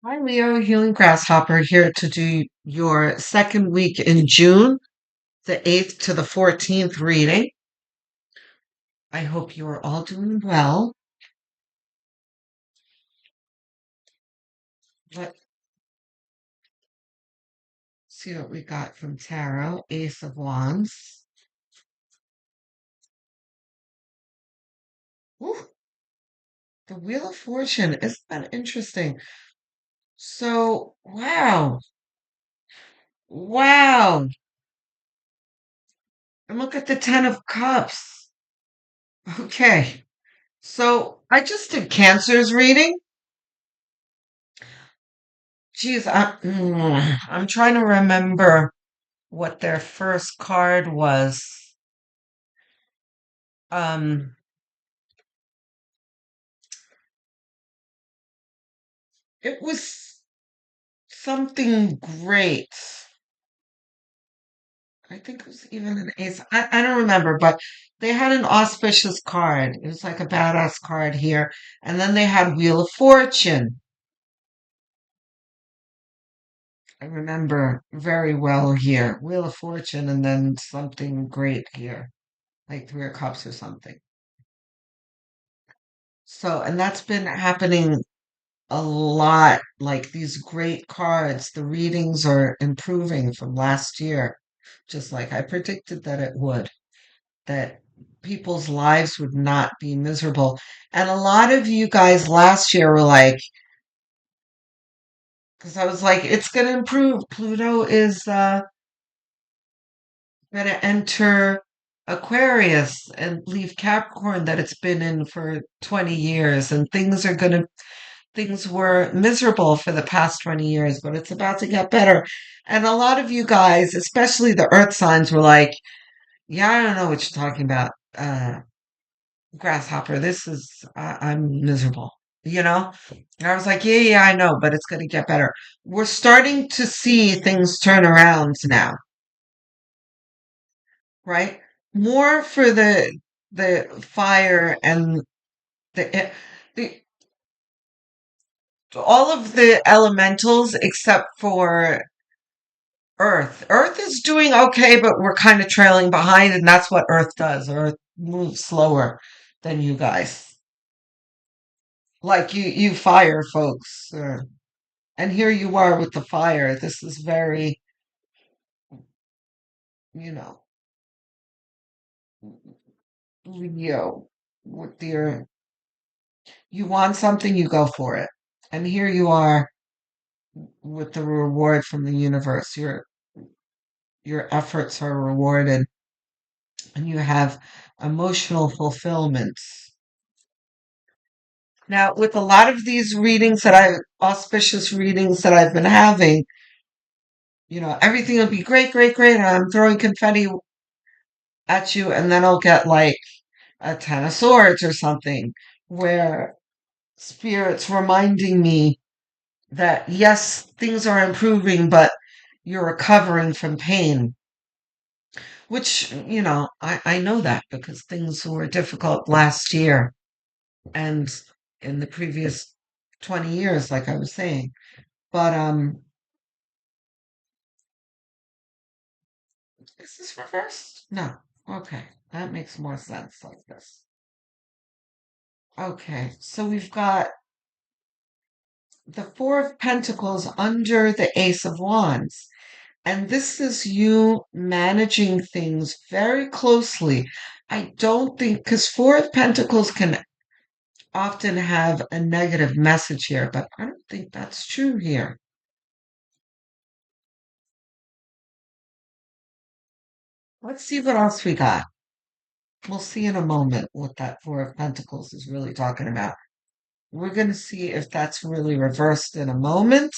Hi, Leo, Healing Grasshopper here to do your second week in June, the 8th to the 14th reading. I hope you are all doing well. Let's see what we got from Tarot. Ace of Wands. Ooh, the Wheel of Fortune. Isn't that interesting? So, wow, wow. And look at the Ten of Cups. Okay, so I just did Cancer's reading. Geez, I'm trying to remember what their first card was. Um, it was something great. I think it was even an ace. I don't remember, but they had an auspicious card. It was like a badass card here. And then they had Wheel of Fortune. I remember very well here. Wheel of Fortune and then something great here, like Three of Cups or something. So, and that's been happening a lot. Like these great cards, the readings are improving from last year, just like I predicted that it would, that people's lives would not be miserable. And a lot of you guys last year were like, because I was like, it's going to improve. Pluto is going to enter Aquarius and leave Capricorn that it's been in for 20 years, and things were miserable for the past 20 years, but it's about to get better. And a lot of you guys, especially the earth signs, were like, yeah, I don't know what you're talking about, grasshopper. I'm miserable, you know? And I was like, yeah, yeah, I know, but it's going to get better. We're starting to see things turn around now, right? More for the fire and the all of the elementals except for Earth. Earth is doing okay, but we're kind of trailing behind, and that's what Earth does. Earth moves slower than you guys. Like you fire folks. And here you are with the fire. This is very, you know, Leo with your, you want something, you go for it. And here you are with the reward from the universe. Your efforts are rewarded and you have emotional fulfillment. Now, with a lot of these auspicious readings that I've been having, everything will be great, great, great. And I'm throwing confetti at you, and then I'll get like a Ten of Swords or something, where Spirit's reminding me that yes, things are improving, but you're recovering from pain. Which, I know that because things were difficult last year and in the previous 20 years, like I was saying. But is this reversed? No. Okay. That makes more sense like this. Okay. So we've got the Four of Pentacles under the Ace of Wands. And this is you managing things very closely. I don't think, because Four of Pentacles can often have a negative message here, but I don't think that's true here. Let's see what else we got. We'll see in a moment what that Four of Pentacles is really talking about. We're going to see if that's really reversed in a moment.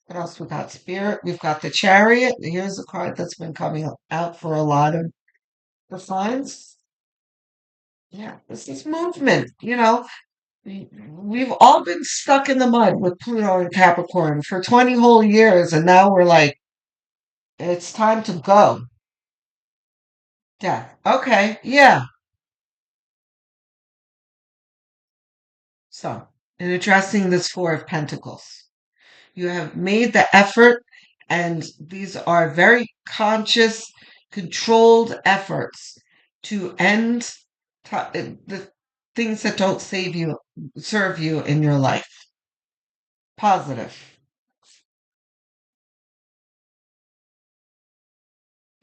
What else we got? Spirit. We've got the Chariot. Here's a card that's been coming out for a lot of the signs. Yeah, this is movement. We've all been stuck in the mud with Pluto and Capricorn for 20 whole years, and now we're like, it's time to go. Death. Okay, yeah. So in addressing this Four of Pentacles. You have made the effort, and these are very conscious, controlled efforts to end the things that don't serve you in your life. Positive.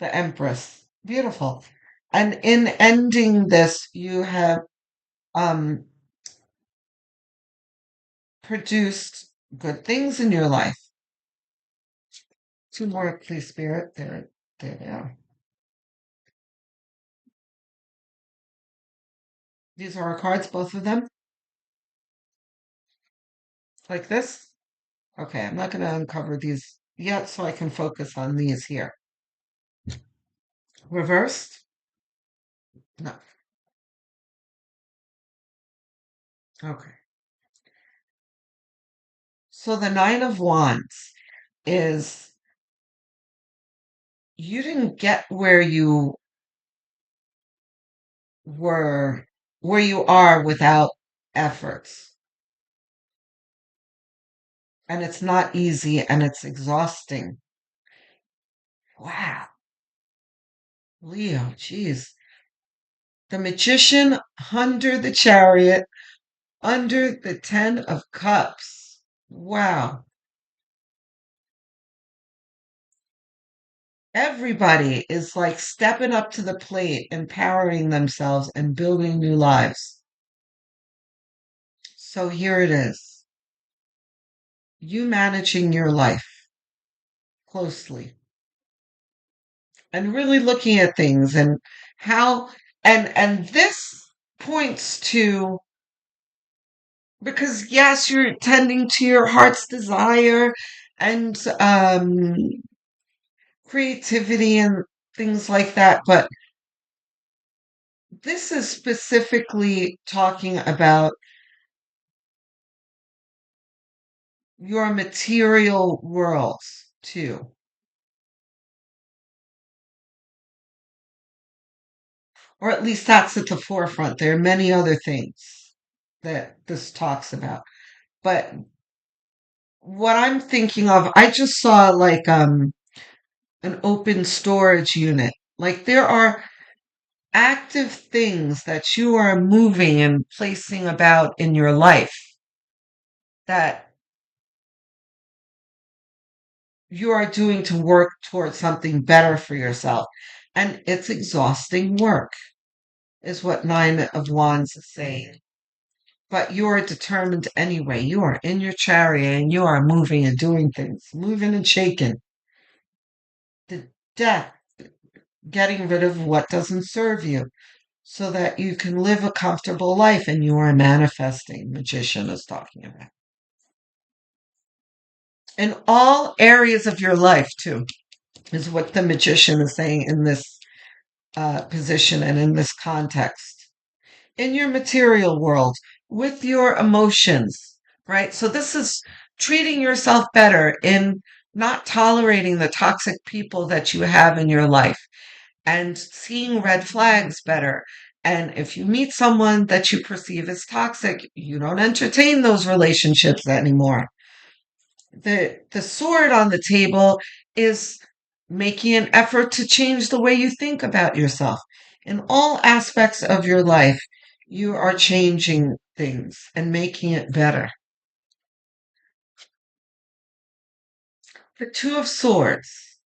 The Empress. Beautiful. And in ending this, you have um, produced good things in your life. Two more, please, Spirit. There they are. These are our cards, both of them, like this. Okay, I'm not going to uncover these yet, so I can focus on these here. Reversed? No. Okay. So the Nine of Wands is you didn't get were where you are without efforts. And it's not easy and it's exhausting. Wow. Leo, geez. The Magician under the Chariot, under the Ten of Cups. Wow. Everybody is like stepping up to the plate, empowering themselves and building new lives. So here it is. You managing your life closely and really looking at things and how and this points to, because yes, you're tending to your heart's desire and creativity and things like that, but this is specifically talking about your material worlds too. Or at least that's at the forefront. There are many other things that this talks about. But what I'm thinking of, I just saw like an open storage unit. Like there are active things that you are moving and placing about in your life that you are doing to work towards something better for yourself. And it's exhausting work, is what Nine of Wands is saying. But you are determined anyway. You are in your chariot and you are moving and doing things, moving and shaking. The death, getting rid of what doesn't serve you so that you can live a comfortable life, and you are manifesting. Magician is talking about. In all areas of your life, too, is what the magician is saying in this position and in this context. In your material world, with your emotions, right? So this is treating yourself better in not tolerating the toxic people that you have in your life and seeing red flags better. And if you meet someone that you perceive as toxic, you don't entertain those relationships anymore. The sword on the table is making an effort to change the way you think about yourself. In all aspects of your life, you are changing things and making it better. The Two of Swords.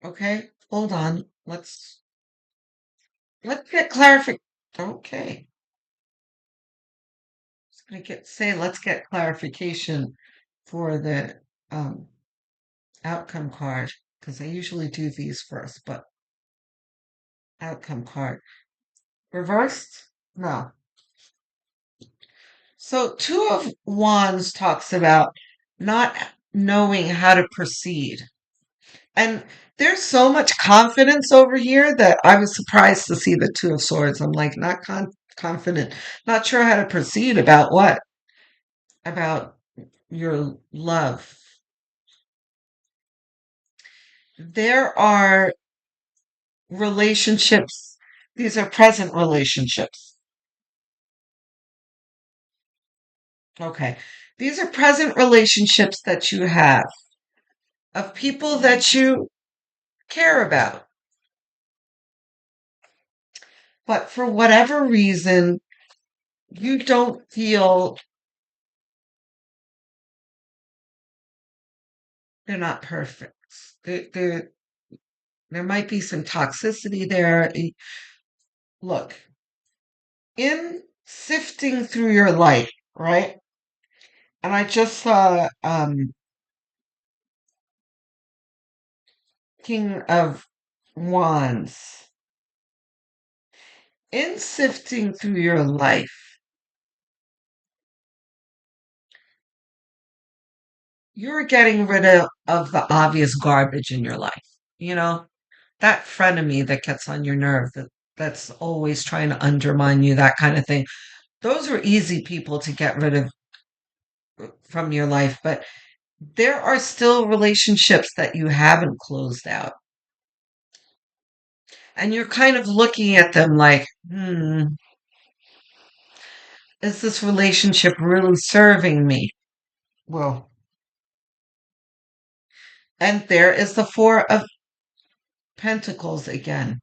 Okay, hold on. Let's get clarification. Okay. Let's get clarification for the um outcome card, because I usually do these first, but outcome card. Reversed? No. So Two of Wands talks about not knowing how to proceed. And there's so much confidence over here that I was surprised to see the Two of Swords. I'm like, not confident, not sure how to proceed about what? About your love. There are relationships, these are present relationships Okay. These are present relationships that you have of people that you care about. But for whatever reason, you don't feel they're not perfect. There, there might be some toxicity there. Look, in sifting through your life, right? And I just saw King of Wands. In sifting through your life, you're getting rid of the obvious garbage in your life. You know, that frenemy that gets on your nerve, that's always trying to undermine you, that kind of thing. Those are easy people to get rid of from your life, but there are still relationships that you haven't closed out. And you're kind of looking at them like, is this relationship really serving me? Well, and there is the Four of Pentacles again.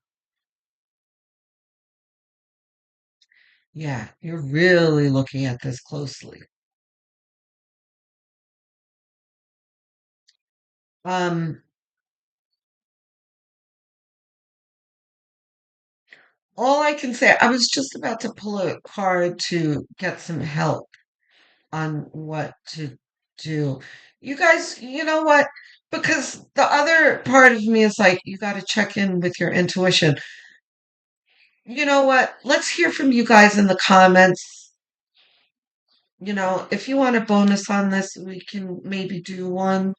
Yeah, you're really looking at this closely. Um, all I can say, I was just about to pull a card to get some help on what to do. You guys, you know what? Because the other part of me is like, you got to check in with your intuition. You know what? Let's hear from you guys in the comments. If you want a bonus on this, we can maybe do one.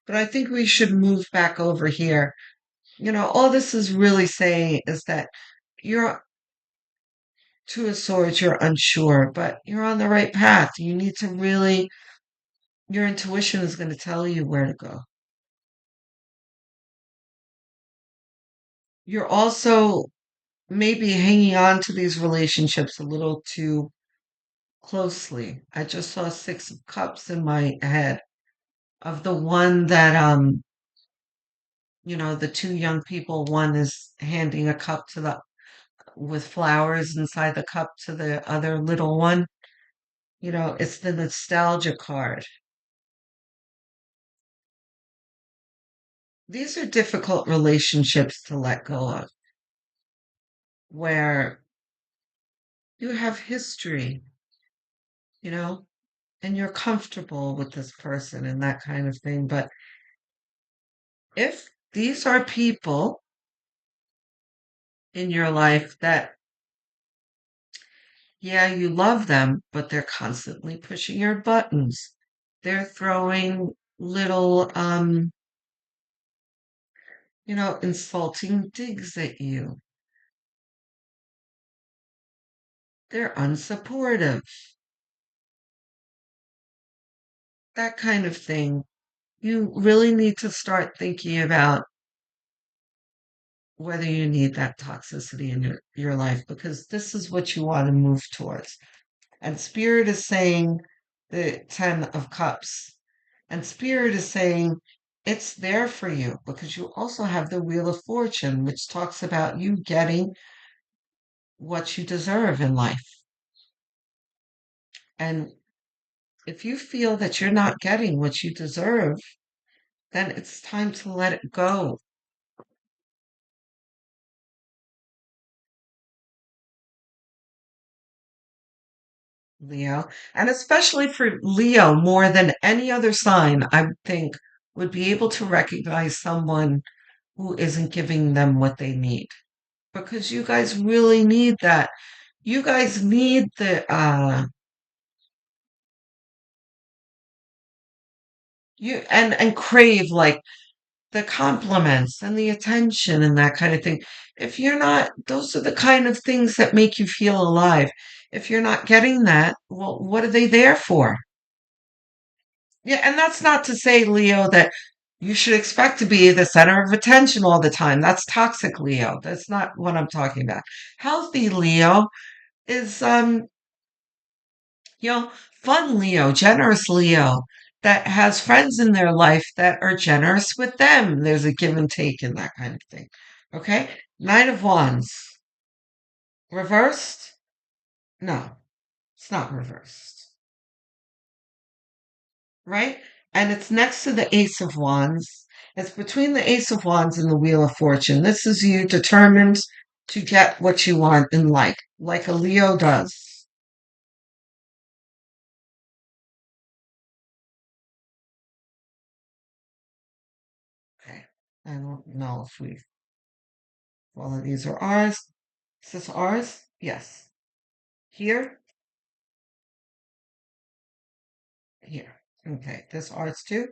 But I think we should move back over here. All this is really saying is that you're, Two of Swords, you're unsure, but you're on the right path. You need to really, your intuition is going to tell you where to go. You're also maybe hanging on to these relationships a little too closely. I just saw Six of Cups in my head of the one that, the two young people, one is handing a cup to the with flowers inside the cup to the other little one. It's the nostalgia card. These are difficult relationships to let go of, where you have history, you know, and you're comfortable with this person and that kind of thing. But if these are people in your life that, yeah, you love them, but they're constantly pushing your buttons, they're throwing little, insulting digs at you. They're unsupportive. That kind of thing. You really need to start thinking about whether you need that toxicity in your life, because this is what you want to move towards. And Spirit is saying the Ten of Cups. And Spirit is saying it's there for you because you also have the Wheel of Fortune, which talks about you getting what you deserve in life. And if you feel that you're not getting what you deserve, then it's time to let it go, Leo. And especially for Leo, more than any other sign, I would think would be able to recognize someone who isn't giving them what they need. Because you guys really need that. You guys need the you and crave like the compliments and the attention and that kind of thing. If you're not, those are the kind of things that make you feel alive. If you're not getting that, well, what are they there for? Yeah, and that's not to say, Leo, that you should expect to be the center of attention all the time. That's toxic, Leo. That's not what I'm talking about. Healthy Leo is Fun Leo, generous Leo that has friends in their life that are generous with them. There's a give and take in that kind of thing. Okay? Knight of Wands. Reversed? No, it's not reversed. Right? And it's next to the Ace of Wands. It's between the Ace of Wands and the Wheel of Fortune. This is you determined to get what you want in life, like a Leo does. Okay. I don't know if we all of these are ours. Is this ours? Yes. Here, here. Okay. This ours too.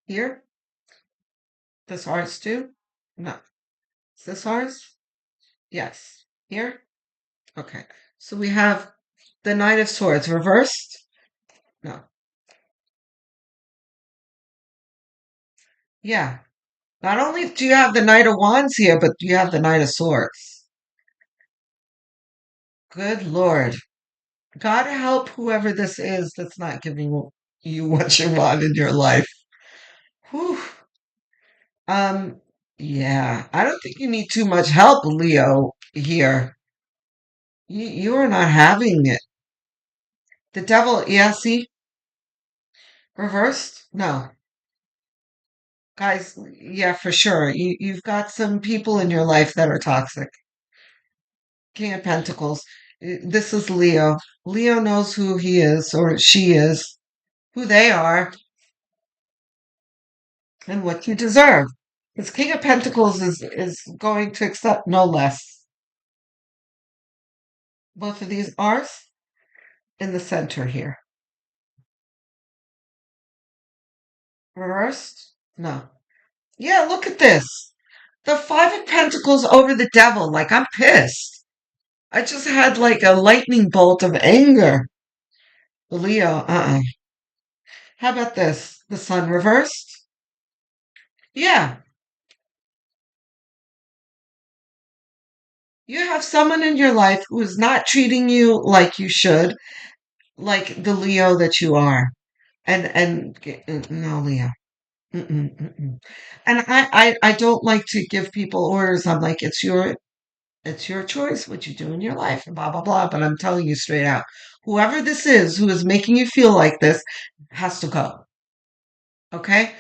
Here. This ours too. No. Is this ours? Yes. Here. Okay. So we have the Knight of Swords reversed. No. Yeah. Not only do you have the Knight of Wands here, but you have the Knight of Swords. Good Lord. God help whoever this is that's not giving you what you want in your life. Whew. Um, yeah. I don't think you need too much help, Leo, here. You are not having it. The devil, yeah, see? Reversed? No. Guys, yeah, for sure. You've got some people in your life that are toxic. King of Pentacles. This is Leo. Leo knows who he is or she is, who they are, and what you deserve. This King of Pentacles is going to accept no less. Both of these are in the center here. Reversed? No. Yeah, look at this. The Five of Pentacles over the devil. Like, I'm pissed. I just had like a lightning bolt of anger. Leo, How about this? The Sun reversed? Yeah. You have someone in your life who is not treating you like you should, like the Leo that you are. And no, Leo. Mm-mm, mm-mm. And I don't like to give people orders. I'm like, it's your choice what you do in your life and blah blah blah. But I'm telling you straight out, whoever this is who is making you feel like this has to go. Okay?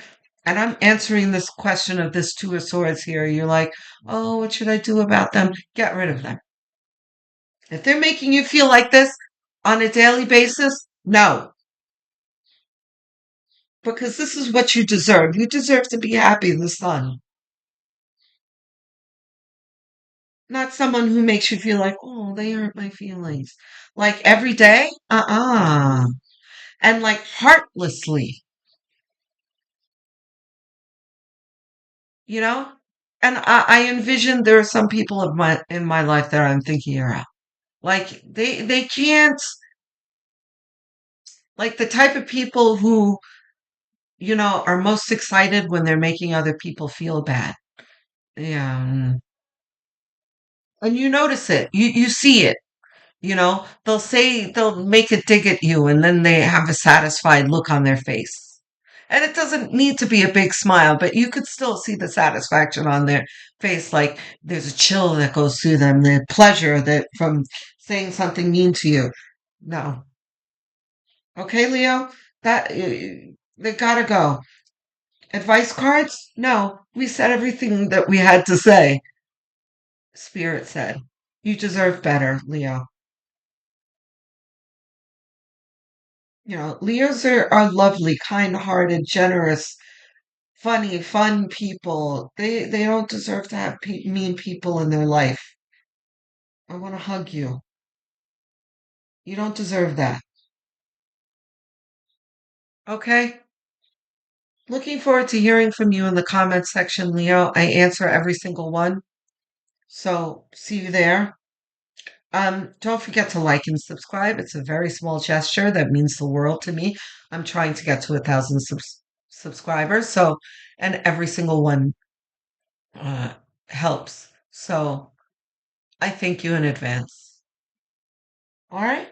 And I'm answering this question of this Two of Swords here. You're like, oh, what should I do about them? Get rid of them. If they're making you feel like this on a daily basis, no, because this is what you deserve. You deserve to be happy in the sun, not someone who makes you feel like, oh, they hurt my feelings. Like every day, and like heartlessly, you know. And I envision there are some people of my in my life that I'm thinking are like they can't like the type of people who are most excited when they're making other people feel bad. Yeah. And you notice it. You see it. They'll make a dig at you and then they have a satisfied look on their face. And it doesn't need to be a big smile, but you could still see the satisfaction on their face. Like there's a chill that goes through them, the pleasure that from saying something mean to you. No. Okay, Leo? They gotta go. Advice cards? No. We said everything that we had to say. Spirit said. You deserve better, Leo. Leos are lovely, kind-hearted, generous, funny, fun people. They don't deserve to have mean people in their life. I want to hug you. You don't deserve that. Okay? Looking forward to hearing from you in the comments section, Leo. I answer every single one. So, see you there. Don't forget to like and subscribe. It's a very small gesture that means the world to me. I'm trying to get to 1,000 subscribers, so and every single one uh, helps. So I thank you in advance. All right.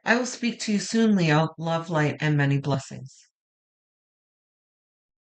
I will speak to you soon, Leo. Love, light, and many blessings.